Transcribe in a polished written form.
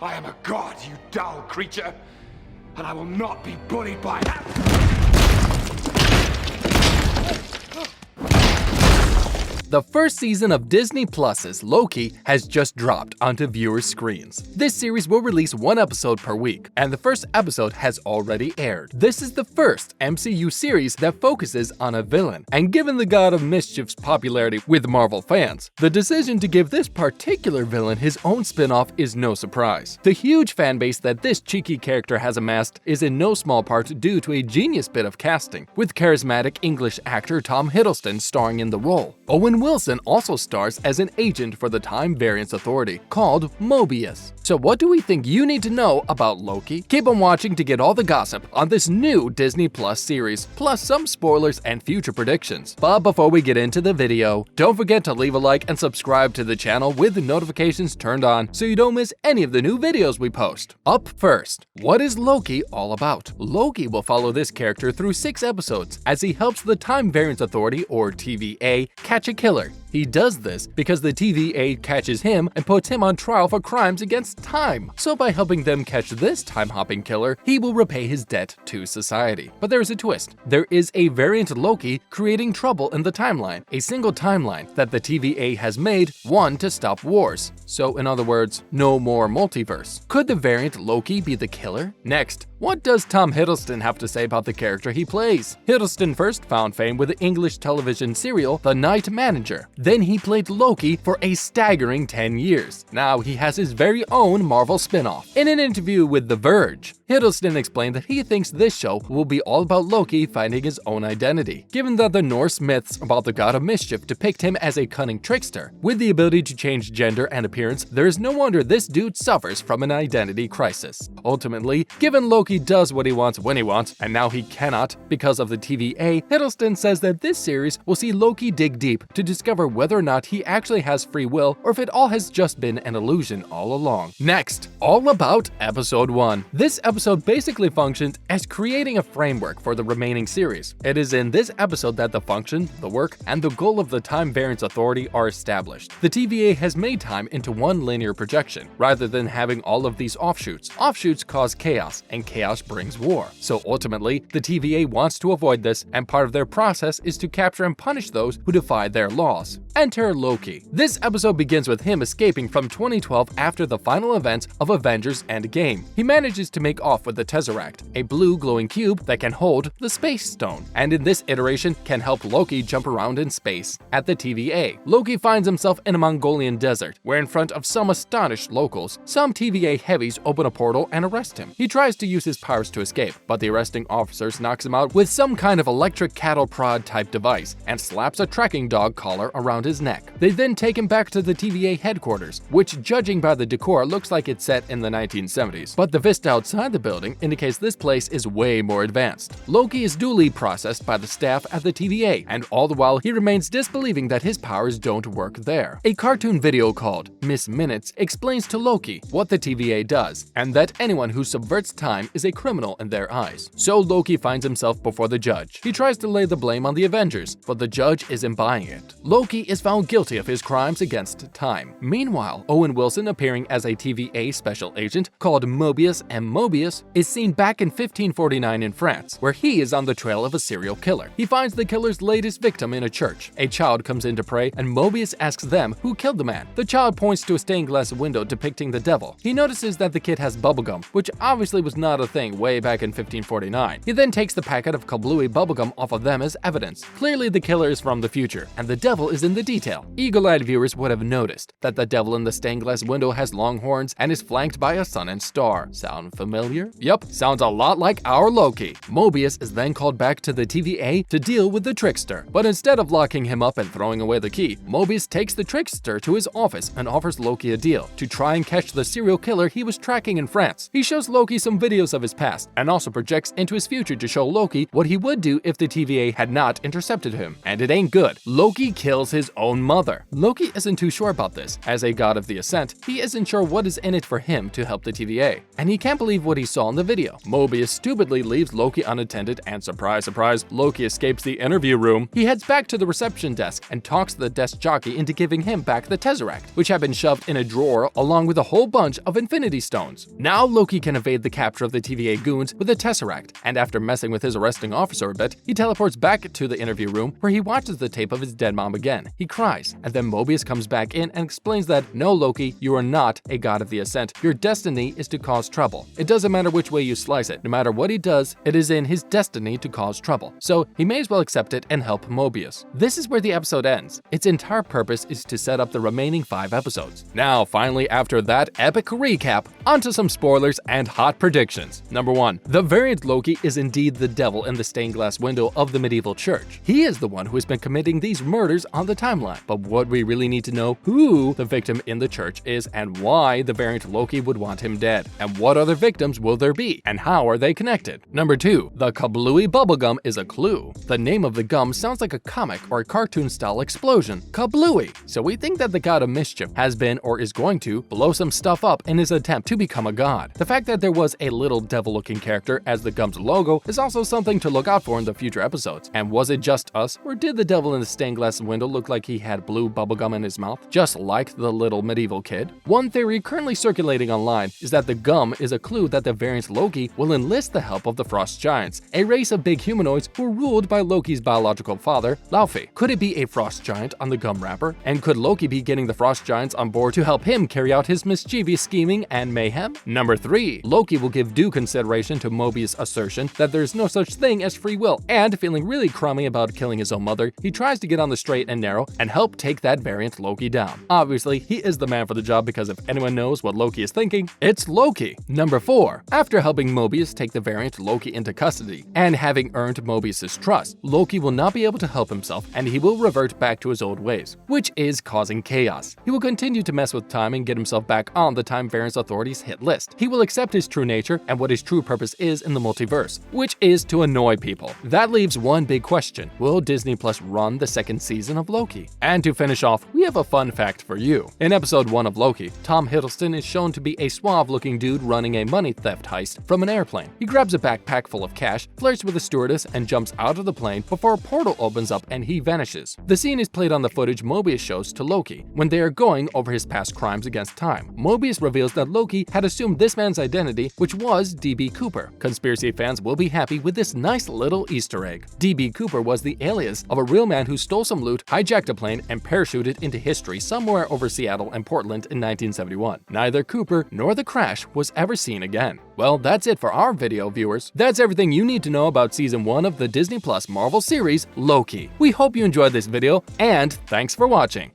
I am a god, you dull creature, and I will not be bullied by that. The first season of Disney Plus's Loki has just dropped onto viewers' screens. This series will release one episode per week, and the first episode has already aired. This is the first MCU series that focuses on a villain, and given the God of Mischief's popularity with Marvel fans, the decision to give this particular villain his own spin-off is no surprise. The huge fanbase that this cheeky character has amassed is in no small part due to a genius bit of casting, with charismatic English actor Tom Hiddleston starring in the role. Owen Wilson also stars as an agent for the Time Variance Authority, called Mobius. So what do we think you need to know about Loki? Keep on watching to get all the gossip on this new Disney Plus series, plus some spoilers and future predictions. But before we get into the video, don't forget to leave a like and subscribe to the channel with the notifications turned on so you don't miss any of the new videos we post. Up first, what is Loki all about? Loki will follow this character through 6 episodes as he helps the Time Variance Authority, or TVA, catch a killer. He does this because the TVA catches him and puts him on trial for crimes against time. So by helping them catch this time-hopping killer, he will repay his debt to society. But there's a twist. There is a variant Loki creating trouble in the timeline, a single timeline that the TVA has made, one to stop wars. So in other words, no more multiverse. Could the variant Loki be the killer? Next, what does Tom Hiddleston have to say about the character he plays? Hiddleston first found fame with the English television serial The Night Manager. Then he played Loki for a staggering 10 years. Now he has his very own Marvel spin-off. In an interview with The Verge, Hiddleston explained that he thinks this show will be all about Loki finding his own identity. Given that the Norse myths about the god of mischief depict him as a cunning trickster, with the ability to change gender and appearance, there is no wonder this dude suffers from an identity crisis. Ultimately, given Loki does what he wants when he wants, and now he cannot because of the TVA, Hiddleston says that this series will see Loki dig deep to discover whether or not he actually has free will or if it all has just been an illusion all along. Next, all about Episode 1. This episode basically functions as creating a framework for the remaining series. It is in this episode that the function, the work, and the goal of the Time Variance Authority are established. The TVA has made time into one linear projection, rather than having all of these offshoots. Offshoots cause chaos, and chaos brings war. So ultimately, the TVA wants to avoid this, and part of their process is to capture and punish those who defy their laws. Enter Loki. This episode begins with him escaping from 2012 after the final events of Avengers Endgame. He manages to make off with the Tesseract, a blue glowing cube that can hold the Space Stone, and in this iteration can help Loki jump around in space. At the TVA, Loki finds himself in a Mongolian desert, where in front of some astonished locals, some TVA heavies open a portal and arrest him. He tries to use his powers to escape, but the arresting officers knocks him out with some kind of electric cattle prod type device and slaps a tracking dog collar around his neck. They then take him back to the TVA headquarters, which judging by the decor looks like it's set in the 1970s, but the vista outside the building indicates this place is way more advanced. Loki is duly processed by the staff at the TVA, and all the while he remains disbelieving that his powers don't work there. A cartoon video called Miss Minutes explains to Loki what the TVA does, and that anyone who subverts time is a criminal in their eyes. So Loki finds himself before the judge. He tries to lay the blame on the Avengers, but the judge isn't buying it. Loki is found guilty of his crimes against time. Meanwhile, Owen Wilson, appearing as a TVA special agent called Mobius M, is seen back in 1549 in France, where he is on the trail of a serial killer. He finds the killer's latest victim in a church. A child comes in to pray, and Mobius asks them who killed the man. The child points to a stained glass window depicting the devil. He notices that the kid has bubblegum, which obviously was not a thing way back in 1549. He then takes the packet of kablooey bubblegum off of them as evidence. Clearly the killer is from the future, and the devil is in the detail. Eagle-eyed viewers would have noticed that the devil in the stained glass window has long horns and is flanked by a sun and star. Sound familiar? Yup, sounds a lot like our Loki. Mobius is then called back to the TVA to deal with the trickster. But instead of locking him up and throwing away the key, Mobius takes the trickster to his office and offers Loki a deal to try and catch the serial killer he was tracking in France. He shows Loki some videos of his past and also projects into his future to show Loki what he would do if the TVA had not intercepted him. And it ain't good. Loki kills his his own mother. Loki isn't too sure about this. As a god of the Ascent, he isn't sure what is in it for him to help the TVA. And he can't believe what he saw in the video. Mobius stupidly leaves Loki unattended and surprise, surprise, Loki escapes the interview room. He heads back to the reception desk and talks the desk jockey into giving him back the Tesseract, which had been shoved in a drawer along with a whole bunch of Infinity Stones. Now Loki can evade the capture of the TVA goons with the Tesseract, and after messing with his arresting officer a bit, he teleports back to the interview room where he watches the tape of his dead mom again. He cries, and then Mobius comes back in and explains that, no Loki, you are not a god of the Ascent. Your destiny is to cause trouble. It doesn't matter which way you slice it. No matter what he does, it is in his destiny to cause trouble. So he may as well accept it and help Mobius. This is where the episode ends. Its entire purpose is to set up the remaining 5 episodes. Now, finally, after that epic recap, onto some spoilers and hot predictions. Number 1. The variant Loki is indeed the devil in the stained glass window of the medieval church. He is the one who has been committing these murders on the timeline. But what we really need to know who the victim in the church is and why the variant Loki would want him dead. And what other victims will there be? And how are they connected? Number 2. The kablooey bubblegum is a clue. The name of the gum sounds like a comic or a cartoon-style explosion. Kablooey. So we think that the god of mischief has been or is going to blow some stuff up in his attempt to become a god. The fact that there was a little devil-looking character as the gum's logo is also something to look out for in the future episodes. And was it just us, or did the devil in the stained glass window look like he had blue bubblegum in his mouth, just like the little medieval kid? One theory currently circulating online is that the gum is a clue that the variant Loki will enlist the help of the Frost Giants, a race of big humanoids who are ruled by Loki's biological father, Laufey. Could it be a frost giant on the gum wrapper? And could Loki be getting the Frost Giants on board to help him carry out his mischievous scheming and mayhem? Number 3. Loki will give due consideration to Mobius' assertion that there's no such thing as free will, and feeling really crummy about killing his own mother, he tries to get on the straight and narrow and help take that variant Loki down. Obviously, he is the man for the job because if anyone knows what Loki is thinking, it's Loki. Number 4. After helping Mobius take the variant Loki into custody, and having earned Mobius' trust, Loki will not be able to help himself and he will revert back to his old ways, which is causing chaos. He will continue to mess with time and get himself back on the Time Variance Authority's hit list. He will accept his true nature and what his true purpose is in the multiverse, which is to annoy people. That leaves one big question. Will Disney Plus run the 2nd season of Loki? And to finish off, we have a fun fact for you. In episode 1 of Loki, Tom Hiddleston is shown to be a suave-looking dude running a money theft heist from an airplane. He grabs a backpack full of cash, flirts with a stewardess, and jumps out of the plane before a portal opens up and he vanishes. The scene is played on the footage Mobius shows to Loki when they are going over his past crimes against time. Mobius reveals that Loki had assumed this man's identity, which was D.B. Cooper. Conspiracy fans will be happy with this nice little Easter egg. D.B. Cooper was the alias of a real man who stole some loot, hijacked a plane, and parachuted into history somewhere over Seattle and Portland in 1971. Neither Cooper nor the crash was ever seen again. Well, that's it for our video, viewers. That's everything you need to know about Season 1 of the Disney Plus Marvel series, Loki. We hope you enjoyed this video, and thanks for watching.